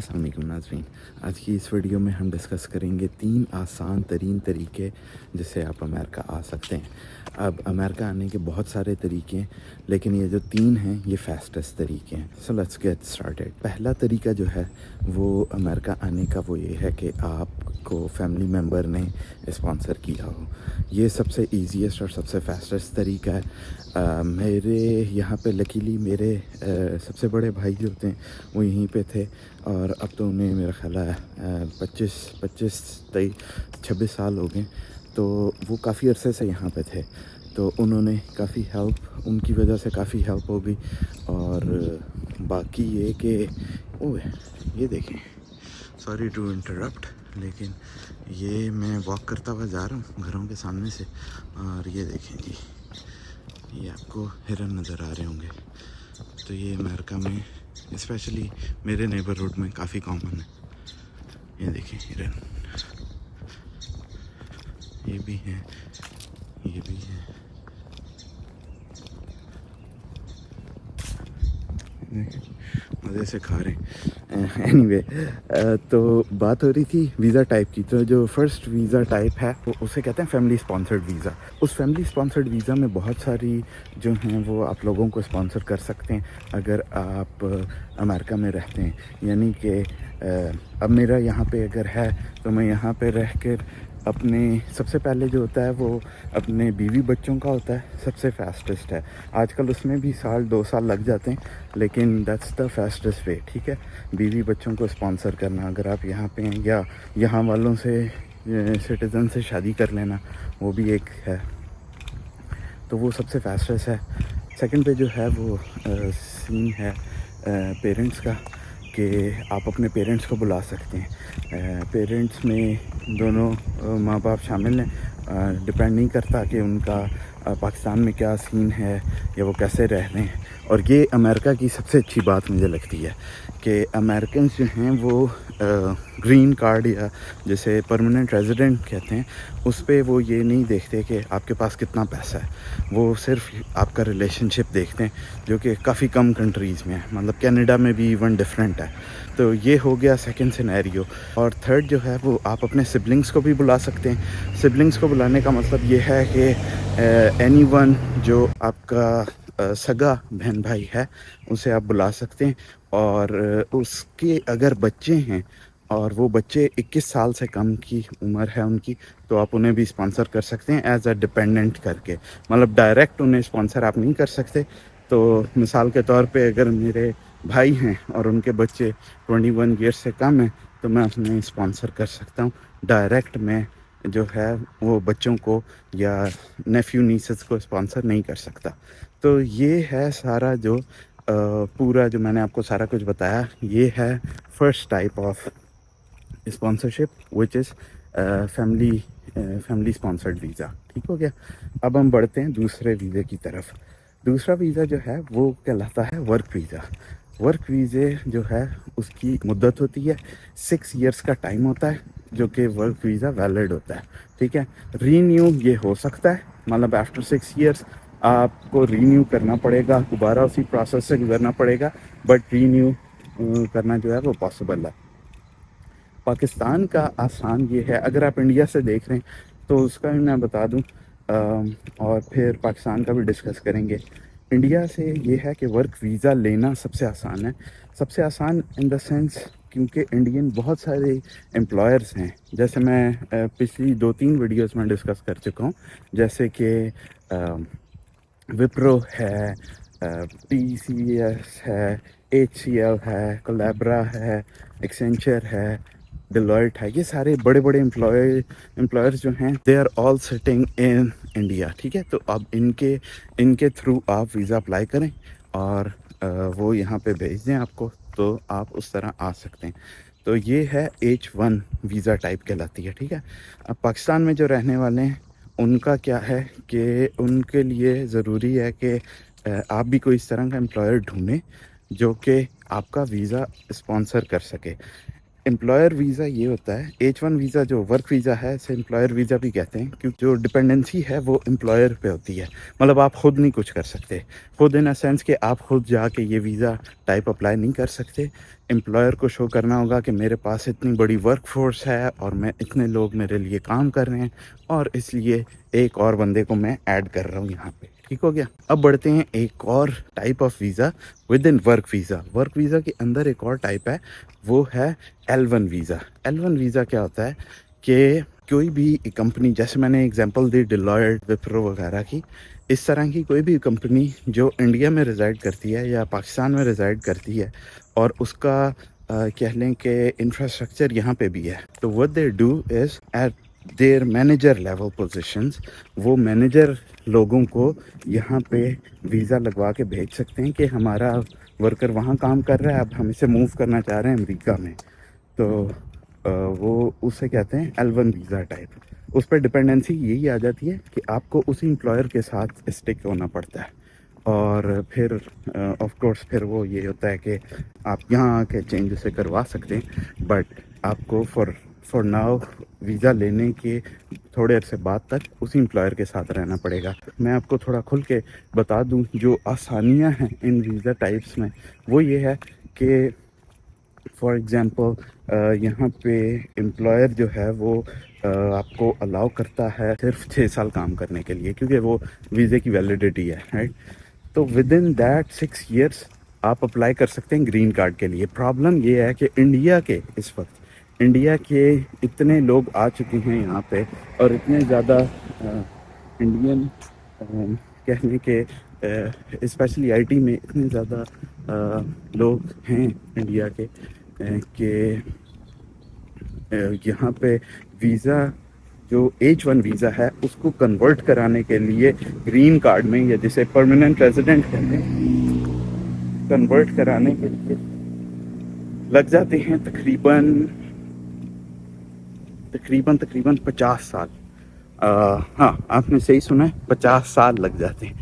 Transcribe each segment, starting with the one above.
अस्सलाम वालेकुम नाज़रीन। आज की इस वीडियो में हम डिस्कस करेंगे 3 आसान तरीन तरीके जिससे आप अमेरिका आ सकते हैं। अब अमेरिका आने के बहुत सारे तरीके हैं, लेकिन ये जो 3 हैं ये फास्टेस्ट तरीके हैं। So let's get started. पहला तरीका जो है वो अमेरिका आने का वो ये है कि आपको फैमिली मेम्बर ने स्पॉन्सर किया हो। ये सबसे ईजीएस्ट और सबसे फास्टेस्ट तरीका है। मेरे यहाँ पे लकीली मेरे सबसे बड़े भाई जो होते हैं वो यहीं पे थे, और अब तो उन्हें मेरा ख्याल है 26 साल हो गए। तो वो काफ़ी अरसे से यहाँ पे थे, तो उन्होंने काफ़ी हेल्प, उनकी वजह से काफ़ी हेल्प हो गई। और बाकी ये कि ओह ये देखें, सॉरी टू इंटरप्ट, लेकिन ये मैं वॉक करता हुआ जा रहा हूँ घरों के सामने से, और ये देखें जी, ये आपको हिरन नज़र आ रहे होंगे। तो ये अमेरिका में स्पेशली मेरे नेबरहुड में काफ़ी कॉमन है। ये देखें हिरन, ये भी हैं, ये भी है। मज़े से खा रहे हैं। एनीवे, तो बात हो रही थी वीज़ा टाइप की। तो जो फर्स्ट वीज़ा टाइप है वो उसे कहते हैं फैमिली स्पॉन्सर्ड वीज़ा। उस फैमिली स्पॉन्सर्ड वीज़ा में बहुत सारी जो हैं वो आप लोगों को स्पॉन्सर कर सकते हैं अगर आप अमेरिका में रहते हैं। यानी कि अब मेरा यहाँ पे अगर है तो मैं यहाँ पे रह कर अपने, सबसे पहले जो होता है वो अपने बीवी बच्चों का होता है, सबसे फास्टेस्ट है। आजकल उसमें भी 1-2 साल लग जाते हैं, लेकिन दैट्स द फास्टेस्ट वे। ठीक है, बीवी बच्चों को स्पॉन्सर करना अगर आप यहाँ पे हैं, या यहाँ वालों से, सिटीज़न से शादी कर लेना, वो भी एक है। तो वो सबसे फास्टेस्ट है। सेकंड पे जो है वो सीन है पेरेंट्स का, कि आप अपने पेरेंट्स को बुला सकते हैं। पेरेंट्स में दोनों माँ बाप शामिल हैं। डिपेंड नहीं करता कि उनका पाकिस्तान में क्या सीन है या वो कैसे रह रहे हैं। और ये अमेरिका की सबसे अच्छी बात मुझे लगती है कि अमेरिकन जो हैं वो ग्रीन कार्ड या जैसे परमानेंट रेजिडेंट कहते हैं, उस पे वो ये नहीं देखते कि आपके पास कितना पैसा है, वो सिर्फ आपका रिलेशनशिप देखते हैं, जो कि काफ़ी कम कंट्रीज़ में है। मतलब कनाडा में भी इवन डिफरेंट है। तो ये हो गया सेकंड सिनेरियो। और थर्ड जो है वो आप अपने सिबलिंग्स को भी बुला सकते हैं। सिबलिंग्स को बुलाने का मतलब ये है कि एनीवन जो आपका सगा बहन भाई है उसे आप बुला सकते हैं। और उसके अगर बच्चे हैं और वो बच्चे 21 साल से कम की उम्र है उनकी, तो आप उन्हें भी स्पॉन्सर कर सकते हैं एज अ डिपेंडेंट करके। मतलब डायरेक्ट उन्हें स्पॉन्सर आप नहीं कर सकते। तो मिसाल के तौर पे अगर मेरे भाई हैं और उनके बच्चे 21 ईयर्स से कम हैं, तो मैं उन्हें स्पॉन्सर कर सकता हूँ डायरेक्ट। मैं जो है वो बच्चों को या नेफ्यू नीसेस को स्पॉन्सर नहीं कर सकता। तो ये है सारा जो पूरा जो मैंने आपको सारा कुछ बताया, ये है first type of sponsorship which is family sponsored visa. ठीक हो गया। अब हम बढ़ते हैं दूसरे वीज़े की तरफ। दूसरा वीज़ा जो है वो कहलाता है वर्क वीज़ा। वर्क वीज़े जो है उसकी मुद्दत होती है 6 इयर्स का टाइम होता है, जो कि वर्क वीज़ा वैलिड होता है। ठीक है, रीन्यू ये हो सकता है, मतलब आफ्टर 6 इयर्स आपको रीन्यू करना पड़ेगा, दोबारा उसी प्रोसेस से गुजरना पड़ेगा, बट रीन्यू करना जो है वो पॉसिबल है। पाकिस्तान का आसान ये है, अगर आप इंडिया से देख रहे हैं तो उसका भी मैं बता दूं, और फिर पाकिस्तान का भी डिस्कस करेंगे। इंडिया से ये है कि वर्क वीज़ा लेना सबसे आसान है। सबसे आसान इन द सेंस क्योंकि इंडियन बहुत सारे एम्प्लॉयर्स हैं, जैसे मैं पिछली 2-3 वीडियोस में डिस्कस कर चुका हूँ, जैसे कि विप्रो है, TCS है, HCL है, कोलैबरा है, एक्सेंचर है, डिलॉयट है। ये सारे बड़े बड़े एम्प्लॉयर्स जो हैं they are all sitting in India. ठीक है, तो अब इनके थ्रू आप वीज़ा अप्लाई करें और वो यहाँ पे भेज दें आपको, तो आप उस तरह आ सकते हैं। तो ये है H1 वीज़ा टाइप कहलाती है। ठीक है, अब पाकिस्तान में जो रहने वाले हैं उनका क्या है कि उनके लिए ज़रूरी है कि आप भी कोई इस तरह का एम्प्लॉयर ढूंढें जो कि आपका वीज़ा स्पॉन्सर कर सके। एम्प्लॉयर वीज़ा ये होता है, H1 वीज़ा जो वर्क वीज़ा है इसे एम्प्लॉयर वीज़ा भी कहते हैं, क्योंकि जो डिपेंडेंसी है वो एम्प्लॉयर पे होती है। मतलब आप खुद नहीं कुछ कर सकते, खुद इन अ सेंस कि आप खुद जाके ये वीज़ा टाइप अप्लाई नहीं कर सकते। एम्प्लॉयर को शो करना होगा कि मेरे पास इतनी बड़ी वर्क फोर्स है और मैं इतने लोग मेरे लिए काम कर रहे हैं और इसलिए एक और बंदे को मैं ऐड कर रहा हूँ यहाँ पे। ठीक हो गया। अब बढ़ते हैं एक और type of visa with in work visa. Work visa के अंदर एक और टाइप है, वो है L1 वीज़ा। L1 वीज़ा क्या होता है कि कोई भी कंपनी, जैसे मैंने एग्जांपल दी डिलॉयट, विप्रो वगैरह की, इस तरह की कोई भी कंपनी जो इंडिया में रिज़ाइड करती है या पाकिस्तान में रिज़ाइड करती है और उसका कह लें कि इंफ्रास्ट्रक्चर यहाँ पे भी है, तो what they do is eight there manager level positions, वो मैनेजर लोगों को यहाँ पे वीज़ा लगवा के भेज सकते हैं कि हमारा वर्कर वहाँ काम कर रहा है, अब हम इसे मूव करना चाह रहे हैं अमेरिका में, तो वो उसे कहते हैं L1 वीज़ा टाइप। उस पर डिपेंडेंसी यही आ जाती है कि आपको उसी एम्प्लॉयर के साथ स्टिक होना पड़ता है और फिर ऑफ कोर्स फिर वो ये होता है कि आप यहाँ आके चेंज उसे करवा सकते हैं, बट आपको फॉर नाउ वीज़ा लेने के थोड़े अरसे बाद तक उसी एम्प्लॉयर के साथ रहना पड़ेगा। मैं आपको थोड़ा खुल के बता दूं जो आसानियां हैं इन वीज़ा टाइप्स में, वो ये है कि फॉर एग्ज़ाम्पल यहाँ पे एम्प्लॉयर जो है वो आपको अलाउ करता है सिर्फ 6 साल काम करने के लिए, क्योंकि वो वीज़े की वैलिडिटी है, राइट। तो विद इन दैट 6 ईयर्स आप अप्लाई कर सकते हैं ग्रीन कार्ड के लिए। प्रॉब्लम ये है कि इंडिया के इस वक्त इंडिया के इतने लोग आ चुके हैं यहाँ पे और इतने ज़्यादा इंडियन कहने के स्पेशली आईटी में इतने ज़्यादा लोग हैं इंडिया के कि यहाँ पे वीज़ा जो H1 वीज़ा है उसको कन्वर्ट कराने के लिए ग्रीन कार्ड में, या जिसे परमानेंट रेजिडेंट कहते हैं, कन्वर्ट कराने के लिए लग जाते हैं तकरीबन 50 साल। हाँ, आपने सही सुना है, 50 साल लग जाते हैं।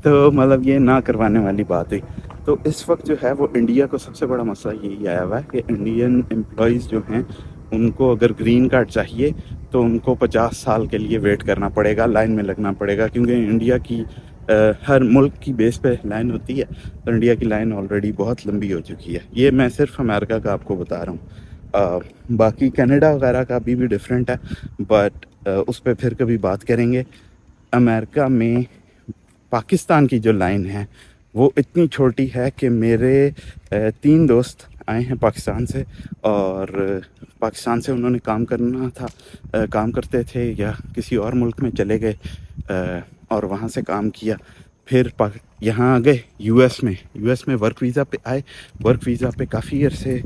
तो मतलब ये ना करवाने वाली बात हुई। तो इस वक्त जो है वो इंडिया को सबसे बड़ा मसला यही आया हुआ है कि इंडियन एम्प्लॉयज़ जो हैं उनको अगर ग्रीन कार्ड चाहिए तो उनको 50 साल के लिए वेट करना पड़ेगा, लाइन में लगना पड़ेगा, क्योंकि इंडिया की हर मुल्क की बेस पे लाइन होती है, तो इंडिया की लाइन ऑलरेडी बहुत लंबी हो चुकी है। ये मैं सिर्फ अमेरिका का आपको बता रहा हूँ, बाकी कनाडा वगैरह का अभी भी डिफरेंट है, बट उस पर फिर कभी बात करेंगे। अमेरिका में पाकिस्तान की जो लाइन है वो इतनी छोटी है कि मेरे 3 दोस्त आए हैं पाकिस्तान से, और पाकिस्तान से उन्होंने काम करना था, काम करते थे या किसी और मुल्क में चले गए और वहाँ से काम किया, फिर यहाँ आ गए यूएस में वर्क वीज़ा पे आए, वर्क वीज़ा पे काफ़ी अरसे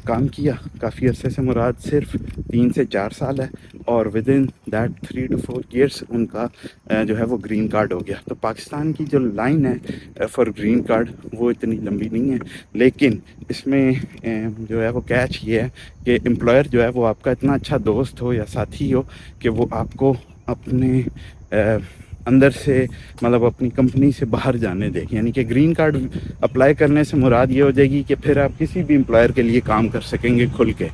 काम किया। काफ़ी अरसे से मुराद सिर्फ 3 से 4 साल है, और with in that 3 to 4 years उनका जो है वो ग्रीन कार्ड हो गया। तो पाकिस्तान की जो लाइन है फॉर ग्रीन कार्ड वो इतनी लंबी नहीं है, लेकिन इसमें जो है वो कैच ये है कि एम्प्लॉयर जो है वो आपका इतना अच्छा दोस्त हो या साथी हो कि वो आपको अपने अंदर से मतलब अपनी कंपनी से बाहर जाने दे। यानी कि ग्रीन कार्ड अप्लाई करने से मुराद ये हो जाएगी कि फिर आप किसी भी एम्प्लॉयर के लिए काम कर सकेंगे खुल के।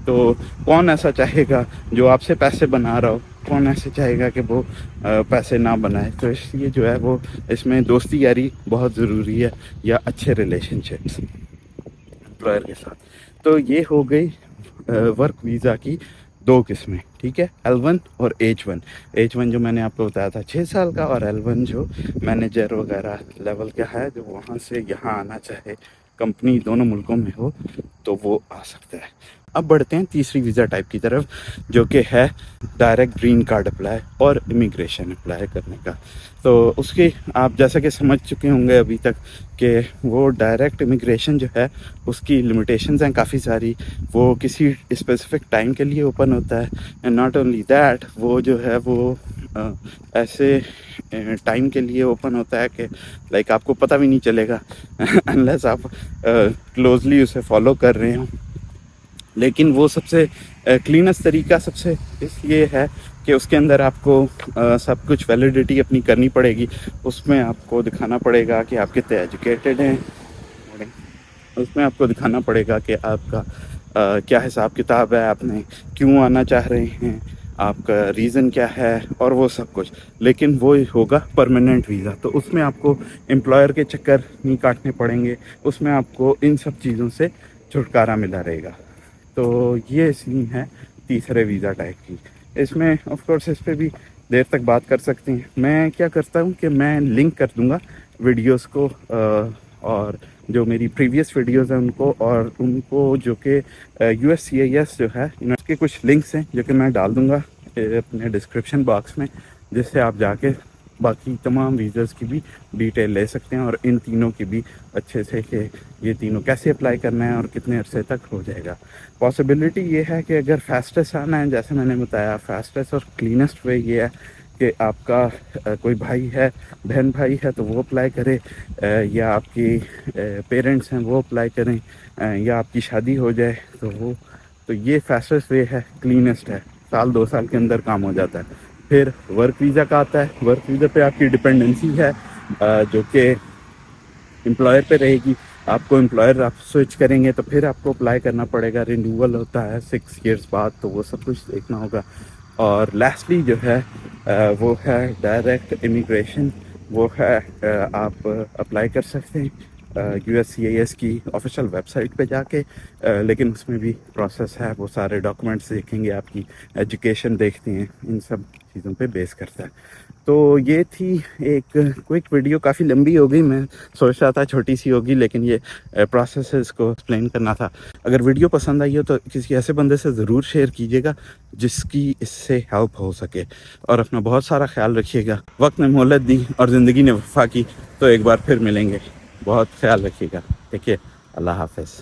तो कौन ऐसा चाहेगा जो आपसे पैसे बना रहा हो, कौन ऐसे चाहेगा कि वो पैसे ना बनाए। तो इसलिए जो है वो इसमें दोस्ती यारी बहुत ज़रूरी है, या अच्छे रिलेशनशिप्स एम्प्लॉयर के साथ। तो ये हो गई वर्क वीज़ा की 2 किस्में, ठीक है, L1 और H1। H1 जो मैंने आपको बताया था 6 साल का, और L1 जो मैनेजर वगैरह लेवल का है, जो वहाँ से यहाँ आना चाहे, कंपनी दोनों मुल्कों में हो तो वो आ सकता है। अब बढ़ते हैं तीसरी वीज़ा टाइप की तरफ, जो कि है डायरेक्ट ग्रीन कार्ड अप्लाई और इमिग्रेशन अप्लाई करने का। तो उसके आप जैसा कि समझ चुके होंगे अभी तक कि वो डायरेक्ट इमिग्रेशन जो है उसकी लिमिटेशंस हैं काफ़ी सारी। वो किसी स्पेसिफिक टाइम के लिए ओपन होता है, एंड नॉट ओनली दैट, वो जो है वो ऐसे टाइम के लिए ओपन होता है कि लाइक आपको पता भी नहीं चलेगा अनलेस आप क्लोजली उसे फॉलो कर रहे हो। लेकिन वो सबसे क्लीनेस्ट तरीका सबसे इसलिए है कि उसके अंदर आपको सब कुछ वैलिडिटी अपनी करनी पड़ेगी। उसमें आपको दिखाना पड़ेगा कि आप कितने एजुकेटेड हैं, उसमें आपको दिखाना पड़ेगा कि आपका کیا حساب کتاب ہے، آپ نے کیوں آنا چاہ رہے ہیں، آپ کا ریزن کیا ہے اور وہ سب کچھ. لیکن وہ ہوگا پرماننٹ ویزا، تو اس میں آپ کو امپلائر کے چکر نہیں کاٹنے پڑیں گے، اس میں آپ کو ان سب چیزوں سے چھٹکارا ملا رہے گا. تو یہ سین ہے تیسرے ویزا ٹائپ کی. اس میں آف کورس اس پہ بھی دیر تک بات کر سکتے ہیں. میں کیا کرتا ہوں کہ میں لنک کر دوں گا ویڈیوز کو، اور جو میری پریویس ویڈیوز ہیں ان کو، اور ان کو جو کہ USCIS جو ہے اس کے کچھ لنکس ہیں جو کہ میں ڈال دوں گا اپنے ڈسکرپشن باکس میں، جس سے آپ جا کے باقی تمام ویزاز کی بھی ڈیٹیل لے سکتے ہیں، اور ان تینوں کی بھی اچھے سے کہ یہ تینوں کیسے اپلائی کرنا ہے اور کتنے عرصے تک ہو جائے گا. پاسبلٹی یہ ہے کہ اگر فاسٹسٹ آنا ہے، جیسے میں نے بتایا فاسٹسٹ اور کلینسٹ وے یہ ہے کہ آپ کا کوئی بھائی ہے، بہن بھائی ہے تو وہ اپلائی کرے، یا آپ کی پیرنٹس ہیں وہ اپلائی کریں، یا آپ کی شادی ہو جائے تو یہ فاسٹسٹ وے ہے، کلینسٹ ہے، 1-2 سال کے اندر کام ہو جاتا ہے. پھر ورک ویزا کا آتا ہے. ورک ویزا پہ آپ کی ڈپینڈنسی ہے جو کہ امپلائر پہ رہے گی. آپ کو امپلائر آپ سوئچ کریں گے تو پھر آپ کو اپلائی کرنا پڑے گا، رینیول ہوتا ہے 6 ایئرس بعد، تو وہ سب کچھ دیکھنا ہوگا. اور لاسٹلی جو ہے وہ ہے ڈائریکٹ امیگریشن. وہ ہے آپ اپلائی کر سکتے ہیں USCIS کی آفیشیل ویب سائٹ پہ جا کے، لیکن اس میں بھی پروسیس ہے، وہ سارے ڈاکومنٹس دیکھیں گے، آپ کی ایجوکیشن دیکھتے ہیں، ان سب چیزوں پہ بیس کرتا ہے. تو یہ تھی ایک کوئک ویڈیو، کافی لمبی ہو گئی، میں سوچ رہا تھا چھوٹی سی ہوگی، لیکن یہ پروسیسز کو ایکسپلین کرنا تھا. اگر ویڈیو پسند آئی ہو تو کسی ایسے بندے سے ضرور شیئر کیجیے گا جس کی اس سے ہیلپ ہو سکے، اور اپنا بہت سارا خیال رکھیے گا. وقت نے مہلت دی اور زندگی نے وفا کی، تو ایک بار پھر ملیں گے. بہت خیال رکھیے گا. ٹھیک ہے، اللہ حافظ.